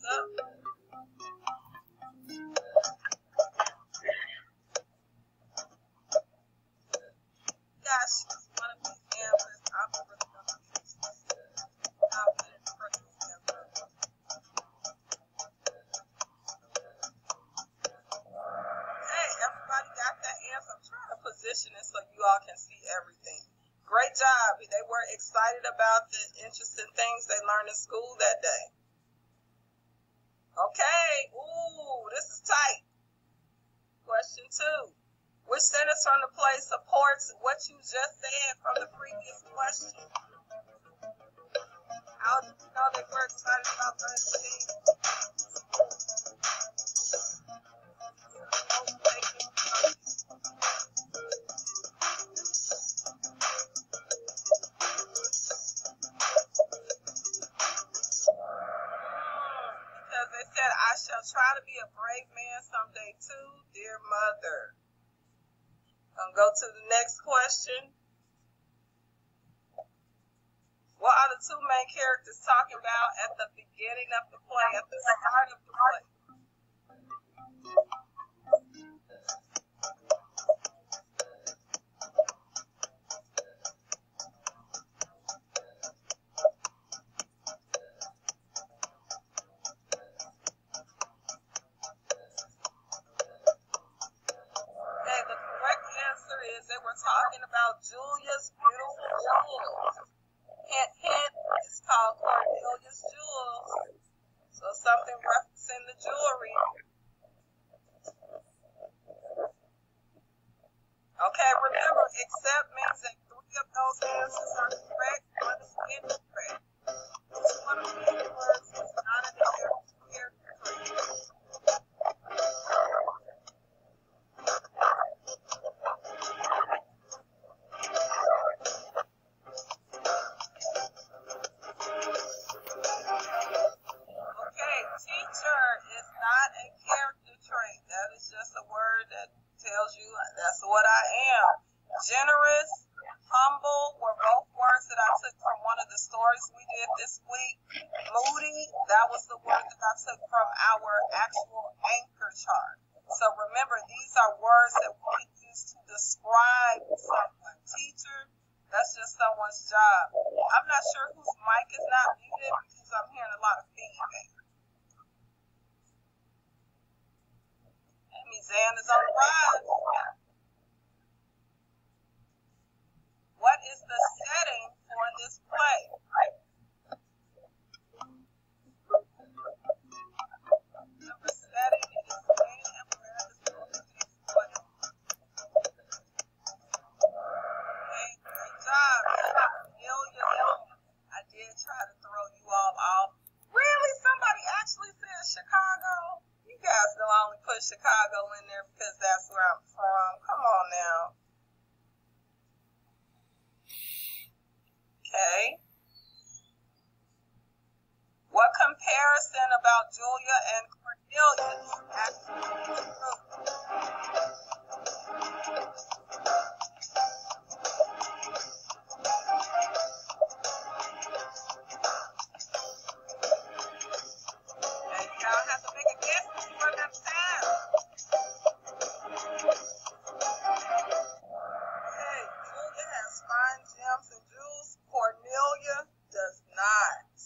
up? Gosh, she's one of these answers. I'm really gonna use this. I'll put it for this answer. Hey, everybody got that answer. I'm trying to position it so you all can see everything. Great job. They were excited about the interesting things they learned in school that day. Okay. Ooh, this is tight. Question 2. Which sentence from the play supports what you just said from the previous question? How did you know they were excited about learning things? Because they said, I shall try to be a brave man someday too, dear mother. I'll go to the next question. What are the 2 main characters talking about at the beginning of the play, at the start of the play? Okay, the correct answer is they were talking about Julia's beautiful jewels. Hint, hint, it's called Cornelia's jewels. So something referencing the jewelry. Okay, remember, except means that 3 of those answers are correct, 1 is incorrect. Which one of these words is not an character trait? Teacher is not a character trait. That is just a word that tells you that's what I am. Generous, humble were both words that I took from one of the stories we did this week. Moody, that was the word that I took from our actual anchor chart. So remember, these are words that we can use to describe someone. Teacher, that's just someone's job. I'm not sure whose mic is not muted because I'm hearing a lot of feedback. Zan is on the rise. What is the setting for this play? The setting is Spain and America's play. Okay, great job. I did try to throw you all off. Really? Somebody actually said Chicago? You guys know I only put Chicago in there because that's where I'm from. Come on now. Okay. What comparison about Julia and Cornelia is actually true? Y'all have to make a guess if you run out of time. Okay, Julia has fine gems and jewels. Cornelia does not.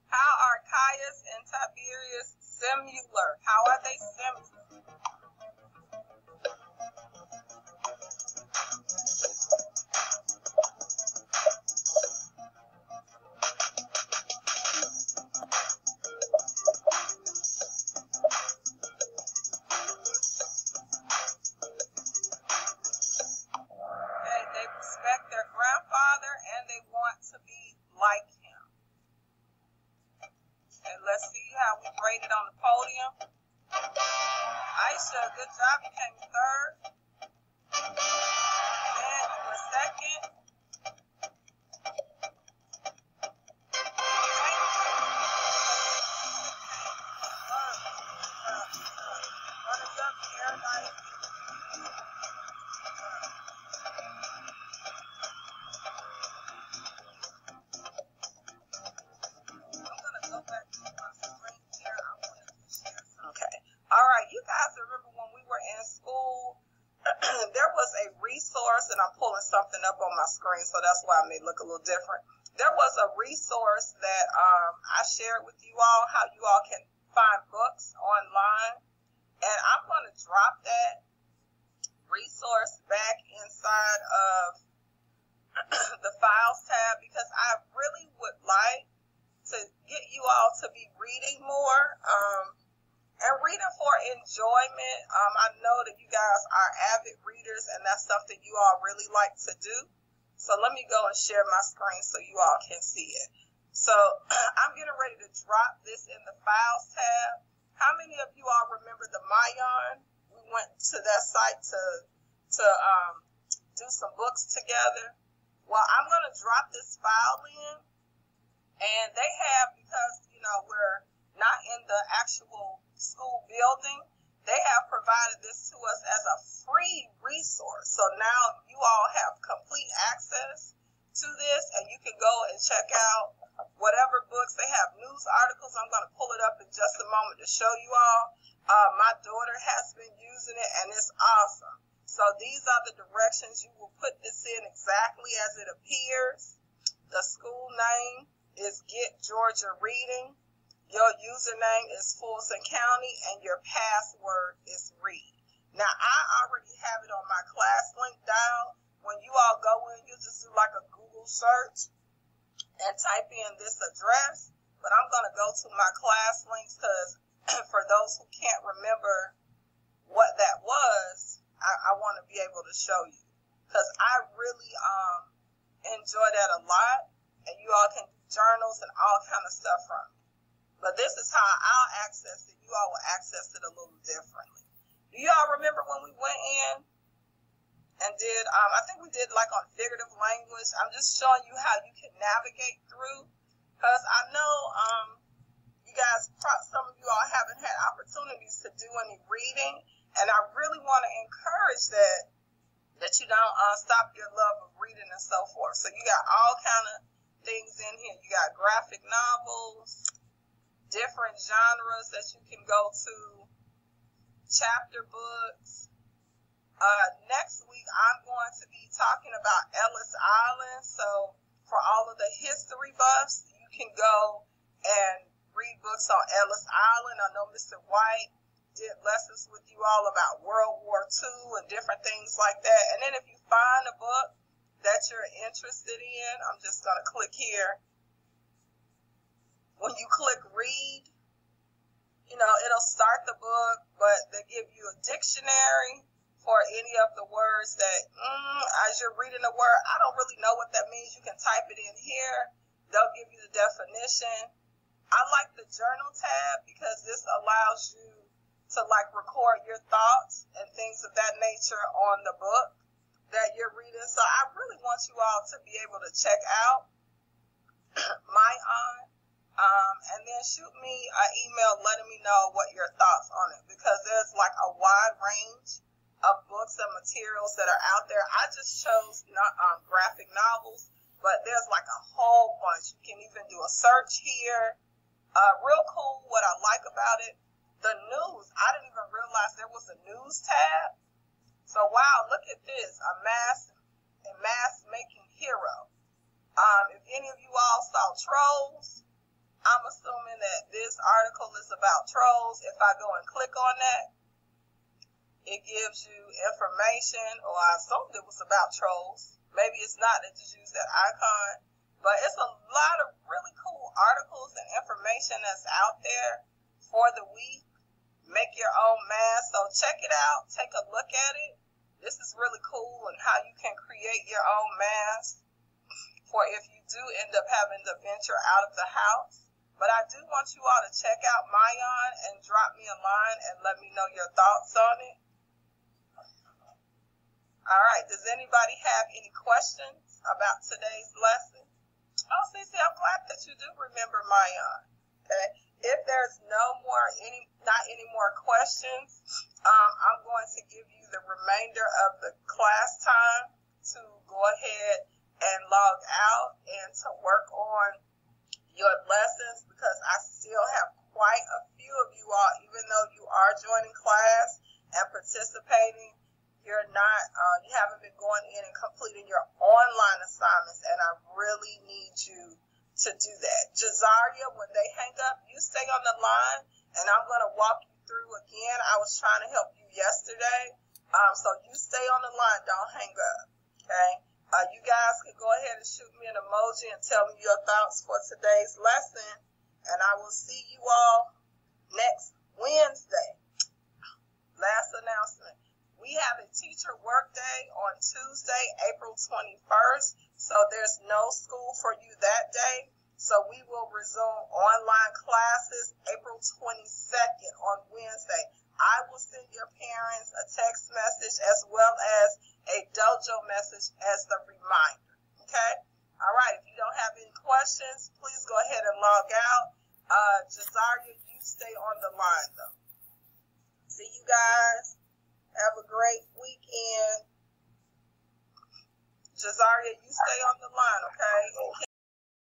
How are Caius and Tiberius similar? How are they similar? They respect their grandfather and they want to be like him. Okay, let's see how we graded on the podium. Aisha, good job. You came third. And you were second. Runners up, Paradise. and I'm pulling something up on my screen, so that's why it may look a little different. There was a resource that I shared with you all, how you all can find books online, and I'm going to drop that resource back inside of the files tab, because I really would like to get you all to be reading more, and reading for enjoyment. I know that you guys are avid readers, and that's something you all really like to do. So let me go and share my screen so you all can see it. So I'm getting ready to drop this in the files tab. How many of you all remember the Mayan? We went to that site to do some books together. Well, I'm going to drop this file in, and they have, because, you know, we're not in the actual school building, they have provided this to us as a free resource. So now you all have complete access to this, and you can go and check out whatever books. They have news articles. I'm going to pull it up in just a moment to show you all. My daughter has been using it, and it's awesome. So these are the directions. You will put this in exactly as it appears. The school name is Get Georgia Reading. Your username is Fulton County, and your password is Read. Now, I already have it on my class link dial. When you all go in, you just do like a Google search and type in this address. But I'm going to go to my class links, because for those who can't remember what that was, I want to be able to show you, because I really enjoy that a lot, and you all can do journals and all kind of stuff from it. But this is how I'll access it. You all will access it a little differently. Do you all remember when we went in and did, I think we did like on figurative language. I'm just showing you how you can navigate through, because I know you guys, some of you all haven't had opportunities to do any reading, and I really want to encourage that you don't stop your love of reading and so forth. So you got all kind of things in here. You got graphic novels, different genres that you can go to, chapter books. Next week, I'm going to be talking about Ellis Island. So for all of the history buffs, you can go and read books on Ellis Island. I know Mr. White did lessons with you all about World War II and different things like that. And then if you find a book that you're interested in, I'm just going to click here. When you click read, you know, it'll start the book, but they give you a dictionary for any of the words that, as you're reading the word, I don't really know what that means. You can type it in here. They'll give you the definition. I like the journal tab, because this allows you to like record your thoughts and things of that nature on the book that you're reading. So I really want you all to be able to check out my and then shoot me an email letting me know what your thoughts on it, because there's like a wide range of books and materials that are out there. I just chose graphic novels, but there's like a whole bunch. You can even do a search here. Real cool. What I like about it, the news. I didn't even realize there was a news tab. So wow, look at this, a mass making hero. If any of you all saw Trolls, I'm assuming that this article is about trolls. If I go and click on that, it gives you information, or I assumed it was about trolls. Maybe it's not, they just use that icon. But it's a lot of really cool articles and information that's out there for the week. Make your own mask. So check it out. Take a look at it. This is really cool, and how you can create your own mask for if you do end up having to venture out of the house. But I do want you all to check out Mayan and drop me a line and let me know your thoughts on it. All right. Does anybody have any questions about today's lesson? Oh, Cece, I'm glad that you do remember Mayan. Okay. If there's not any more questions, I'm going to give you the remainder of the class time to go ahead and log out and to work on your lessons, because I still have quite a few of you all, even though you are joining class and participating, you're not, you haven't been going in and completing your online assignments, and I really need you to do that. Jazaria, when they hang up, you stay on the line, and I'm going to walk you through again. I was trying to help you yesterday, so you stay on the line. Don't hang up, okay? You guys can go ahead and shoot me an emoji and tell me your thoughts for today's lesson, and I will see you all next Wednesday. Last announcement. We have a teacher work day on Tuesday, April 21st, so there's no school for you that day. So we will resume online classes April 22nd on Wednesday. I will send your parents a text message as well as a dojo message as the reminder, okay? All right, if you don't have any questions, please go ahead and log out. Jazaria, you stay on the line, though. See you guys. Have a great weekend. Jazaria, you stay on the line, okay?